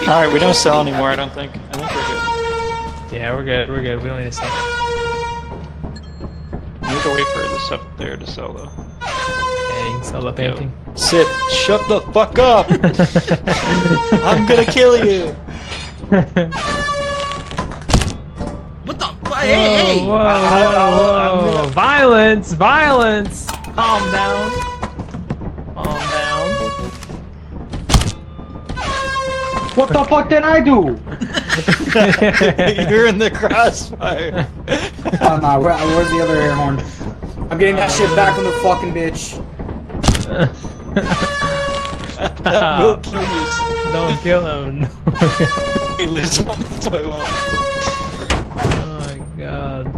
Alright, we don't sell anymore, I don't think. I think we're good. Yeah, we're good. We're good. We don't need to sell. We need to wait for this up there to sell, though. Yeah, you can sell the painting. Sit. Shut the fuck up! I'm gonna kill you! What the? Hey! Whoa, whoa, whoa. Violence! Violence! Calm down. Calm down. What the fuck did I do? You're in the crossfire. Oh no, where's the other air horn? I'm getting that shit back from the fucking bitch. That will kill you. Don't kill him. He lives on the toilet.